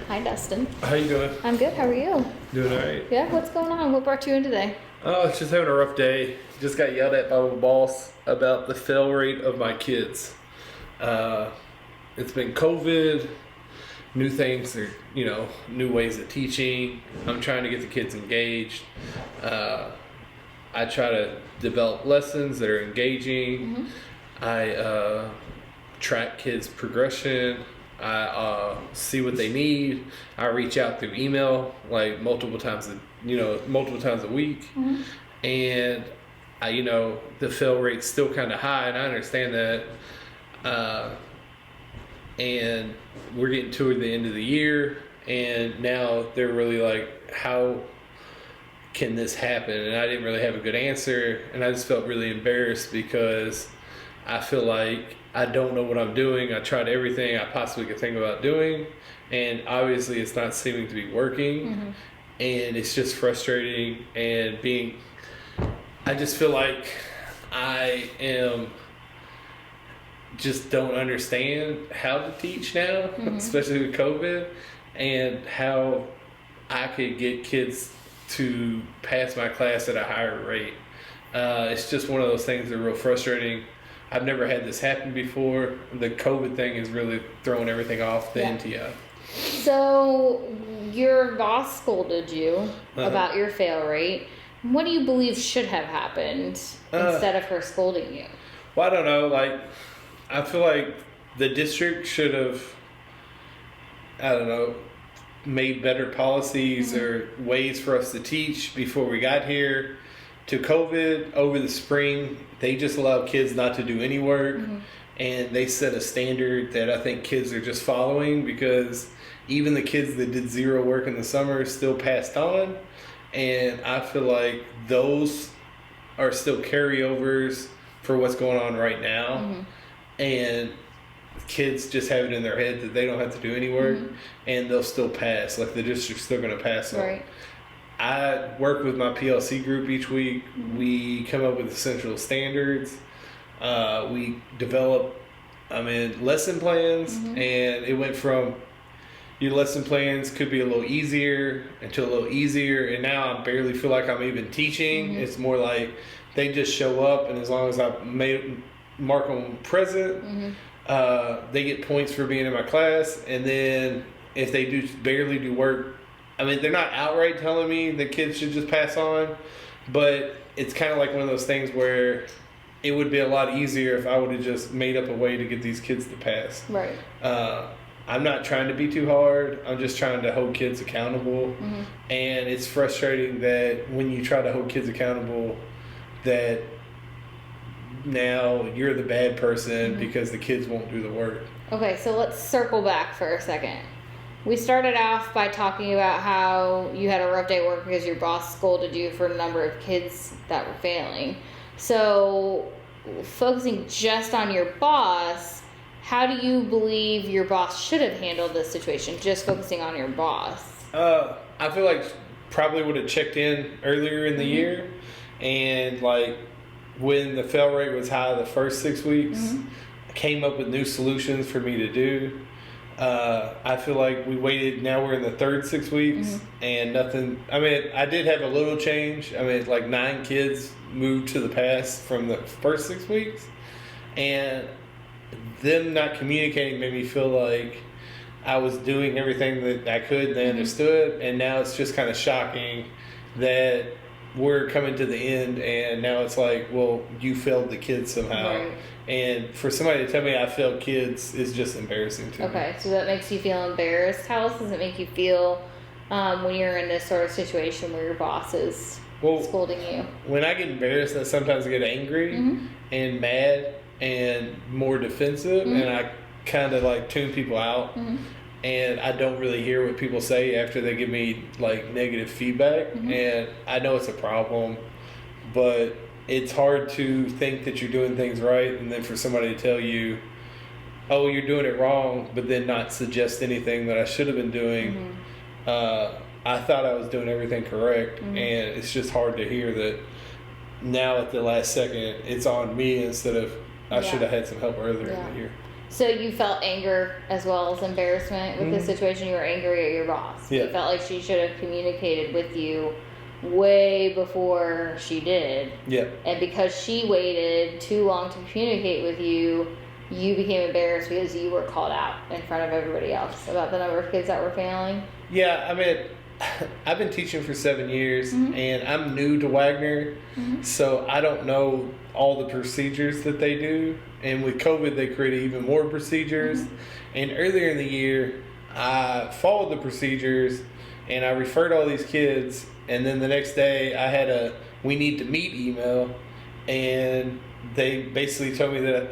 Hi, Dustin. How you doing? I'm good. How are you? Doing all right. Yeah, what's going on? What brought you in today? Oh, it's just having a rough day. Just got yelled at by my boss about the fail rate of my kids. It's been COVID, new things, or new ways of teaching. I'm trying to get the kids engaged. I try to develop lessons that are engaging. I track kids' progression. I see what they need. I reach out through email like multiple times a week, and the fail rate's still kind of high, and I understand that. And we're getting toward the end of the year, and now they're really like, how can this happen? And I didn't really have a good answer, and I just felt really embarrassed because I feel like I don't know what I'm doing. I tried everything I possibly could think about doing, and obviously it's not seeming to be working. And it's just frustrating, and I just feel like I am just don't understand how to teach now, especially with COVID, and how I could get kids to pass my class at a higher rate. It's just one of those things that are real frustrating. I've never had this happen before. The COVID thing is really throwing everything off the NTI. So, your boss scolded you about your fail rate. What do you believe should have happened instead of her scolding you? Well, I don't know. I feel like the district should have, made better policies or ways for us to teach before we got here. To COVID, over the spring, they just allowed kids not to do any work, and they set a standard that I think kids are just following, because even the kids that did zero work in the summer still passed on, and I feel like those are still carryovers for what's going on right now, and kids just have it in their head that they don't have to do any work, and they'll still pass, like the district's still going to pass on. Right. I work with my PLC group each week. We come up with essential standards. We develop, lesson plans, and it went from your lesson plans could be a little easier into a little easier, and now I barely feel like I'm even teaching. It's more like they just show up, and as long as I mark them present, they get points for being in my class, and then if they barely do work, they're not outright telling me that kids should just pass on, but it's kind of like one of those things where it would be a lot easier if I would have just made up a way to get these kids to pass. Right. I'm not trying to be too hard. I'm just trying to hold kids accountable. And it's frustrating that when you try to hold kids accountable, that now you're the bad person because the kids won't do the work. Okay, so let's circle back for a second. We started off by talking about how you had a rough day at work because your boss scolded you for the number of kids that were failing. So, focusing just on your boss, how do you believe your boss should have handled this situation, just focusing on your boss? I feel like probably would have checked in earlier in the year, and when the fail rate was high the first 6 weeks, came up with new solutions for me to do. I feel like we waited, now we're in the third 6 weeks, and nothing. I did have a little change. 9 kids moved to the pass from the first 6 weeks, and them not communicating made me feel like I was doing everything that I could and they understood, and now it's just kind of shocking that we're coming to the end, and now it's like, well, you failed the kids somehow. Right. And for somebody to tell me I failed kids is just embarrassing to me. Okay, so that makes you feel embarrassed. How else does it make you feel when you're in this sort of situation where your boss is scolding you? When I get embarrassed, I sometimes get angry and mad and more defensive, and I kind of tune people out, and I don't really hear what people say after they give me negative feedback, and I know it's a problem, but it's hard to think that you're doing things right, and then for somebody to tell you, oh, you're doing it wrong, but then not suggest anything that I should have been doing. I thought I was doing everything correct, and it's just hard to hear that now at the last second it's on me instead of I should have had some help earlier in the year. So you felt anger as well as embarrassment with this situation. You were angry at your boss. Yeah. You felt like she should have communicated with you way before she did. Yeah. And because she waited too long to communicate with you, you became embarrassed because you were called out in front of everybody else about the number of kids that were failing. Yeah, I mean, I've been teaching for 7 years, and I'm new to Wagner, so I don't know all the procedures that they do. And with COVID, they created even more procedures. And earlier in the year, I followed the procedures, and I referred all these kids. And then the next day, I had a "we need to meet" email, and they basically told me that,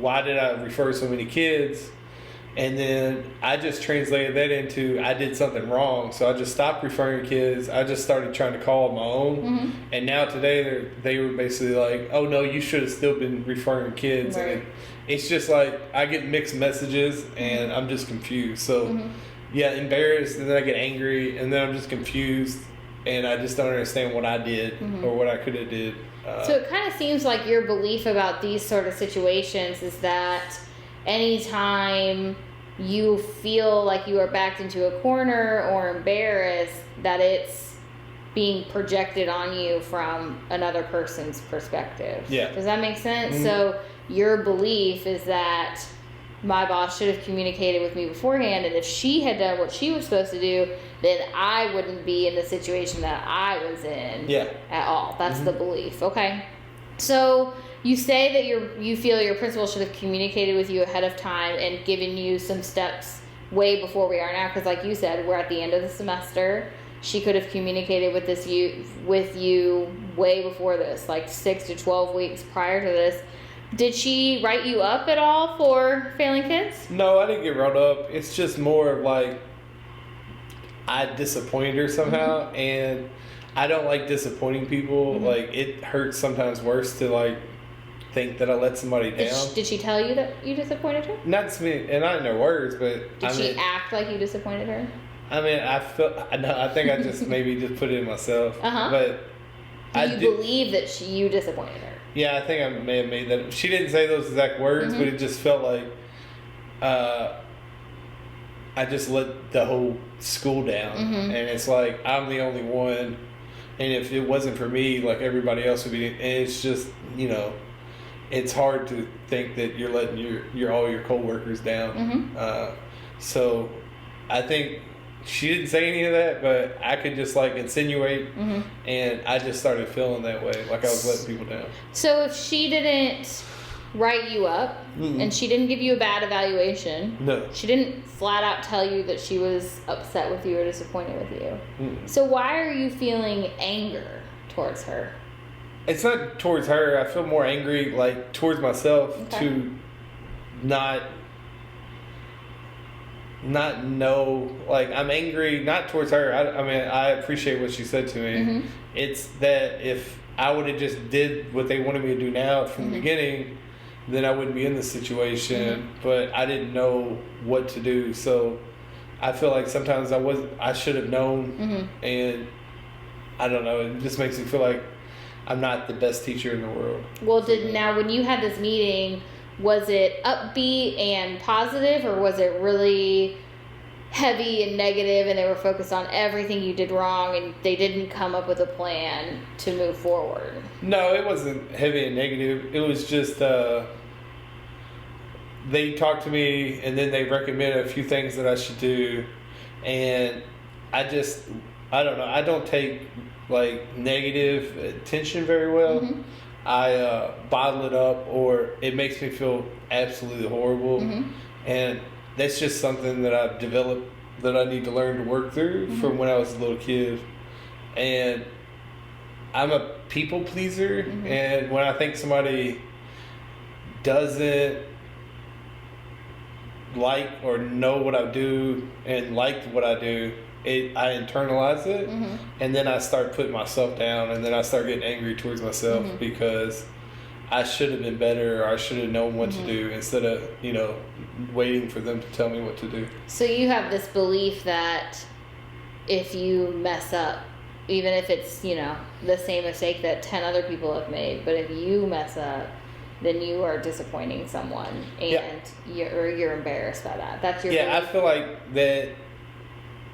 why did I refer so many kids? And then I just translated that into I did something wrong. So I just stopped referring kids. I just started trying to call on my own. And now today they were basically like, oh no, you should have still been referring kids. Right. And it's just like I get mixed messages and I'm just confused. So yeah, embarrassed, and then I get angry, and then I'm just confused, and I just don't understand what I did or what I could have did. So it kind of seems like your belief about these sort of situations is that anytime you feel like you are backed into a corner or embarrassed, that it's being projected on you from another person's perspective. Yeah. Does that make sense? So your belief is that my boss should have communicated with me beforehand, and if she had done what she was supposed to do, then I wouldn't be in the situation that I was in at all. That's the belief. Okay. So you say that you feel your principal should have communicated with you ahead of time and given you some steps way before we are now, because like you said, we're at the end of the semester. She could have communicated with you way before this, like 6 to 12 weeks prior to this. Did she write you up at all for failing kids? No, I didn't get wrote up. It's just more of like I disappointed her somehow, and I don't like disappointing people. Like it hurts sometimes worse to like think that I let somebody down. Did she tell you that you disappointed her? Not to me, and not in her words, but Did she act like you disappointed her? I mean, I think I just maybe just put it in myself. But Do you believe that you disappointed her? Yeah, I think I may have made that. She didn't say those exact words, but it just felt like I just let the whole school down, and it's like I'm the only one, and if it wasn't for me, like everybody else would be. And it's just it's hard to think that you're letting your all your coworkers down. So I think she didn't say any of that, but I could just like insinuate, and I just started feeling that way, like I was letting people down. So if she didn't write you up and she didn't give you a bad evaluation, she didn't flat out tell you that she was upset with you or disappointed with you. So why are you feeling anger towards her? It's not towards her. I feel more angry like towards myself to not know, like I'm angry not towards her. I mean I appreciate what she said to me. It's that if I would have just did what they wanted me to do now from the beginning, then I wouldn't be in this situation. But I didn't know what to do, so I feel like sometimes I should have known, and I don't know, it just makes me feel like I'm not the best teacher in the world. Well, now when you had this meeting, was it upbeat and positive, or was it really heavy and negative, and they were focused on everything you did wrong and they didn't come up with a plan to move forward? No, it wasn't heavy and negative. It was just they talked to me, and then they recommended a few things that I should do, and I don't know. I don't take like negative attention very well. I bottle it up, or it makes me feel absolutely horrible, and that's just something that I've developed that I need to learn to work through from when I was a little kid. And I'm a people pleaser, and when I think somebody doesn't like or know what I do and like what I do, I internalize it, and then I start putting myself down, and then I start getting angry towards myself because I should have been better, or I should have known what to do instead of waiting for them to tell me what to do. So you have this belief that if you mess up, even if it's the same mistake that 10 other people have made, but if you mess up, then you are disappointing someone, and Yeah. you're embarrassed by that. That's your Yeah, I feel like that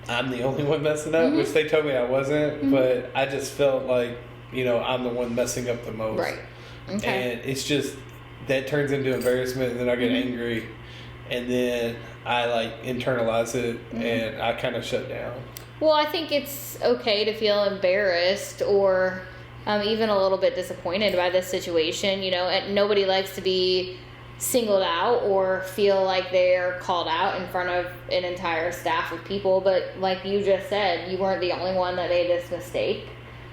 I'm the only one messing up, Mm-hmm. which they told me I wasn't, but I just felt like, I'm the one messing up the most. right. Okay. And it's just, that turns into embarrassment, and then I get Mm-hmm. angry, and then I like internalize it, Mm-hmm. and I kind of shut down. Well, I think it's okay to feel embarrassed or even a little bit disappointed by this situation. And nobody likes to be singled out or feel like they're called out in front of an entire staff of people. But like you just said, you weren't the only one that made this mistake.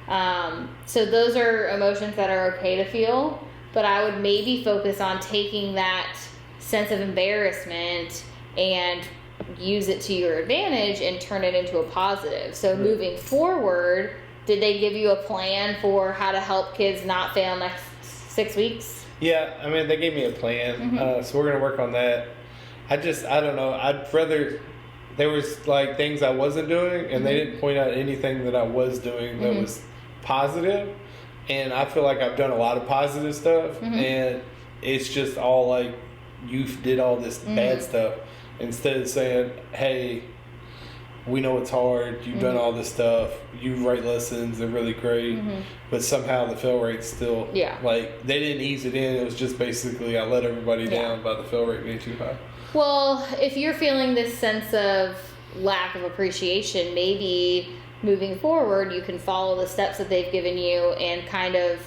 So those are emotions that are okay to feel. But I would maybe focus on taking that sense of embarrassment and use it to your advantage and turn it into a positive. So moving forward, did they give you a plan for how to help kids not fail next 6 weeks? Yeah, I mean, they gave me a plan, Mm-hmm. so we're gonna work on that. I don't know. I'd rather there was like things I wasn't doing, and they didn't point out anything that I was doing that was positive. And I feel like I've done a lot of positive stuff, and it's just all like you did all this bad stuff instead of saying, "Hey, we know it's hard. You've done all this stuff. You write lessons. They're really great." But somehow the fail rate's still like they didn't ease it in. It was just basically I let everybody down by the fail rate being too high. Well, if you're feeling this sense of lack of appreciation, maybe moving forward you can follow the steps that they've given you and kind of,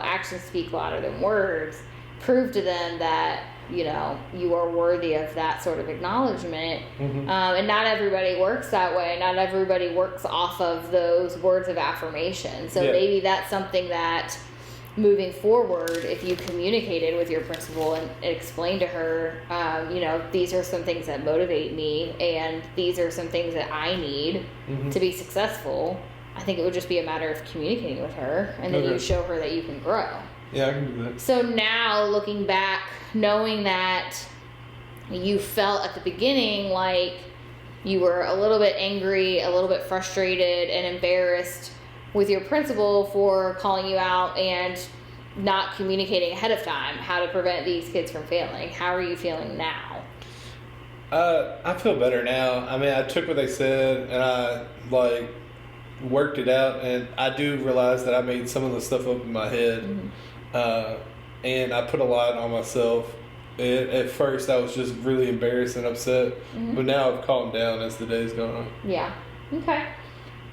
actions speak louder than words. Prove to them that, you are worthy of that sort of acknowledgement. And not everybody works that way. Not everybody works off of those words of affirmation. So maybe that's something that moving forward, if you communicated with your principal and explained to her, these are some things that motivate me and these are some things that I need to be successful. I think it would just be a matter of communicating with her, and then you show her that you can grow. Yeah, I can do that. So now looking back, knowing that you felt at the beginning like you were a little bit angry, a little bit frustrated and embarrassed with your principal for calling you out and not communicating ahead of time how to prevent these kids from failing. How are you feeling now? I feel better now. I mean, I took what they said and I worked it out, and I do realize that I made some of the stuff up in my head, and I put a lot on myself. At first, I was just really embarrassed and upset, but now I've calmed down as the day's gone on. Yeah. Okay.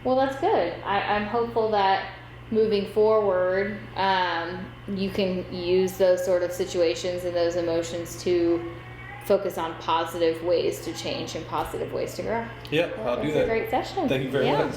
Well, that's good. I'm hopeful that moving forward, you can use those sort of situations and those emotions to focus on positive ways to change and positive ways to grow. Yep, I'll do It's that. a great session. Thank you very much.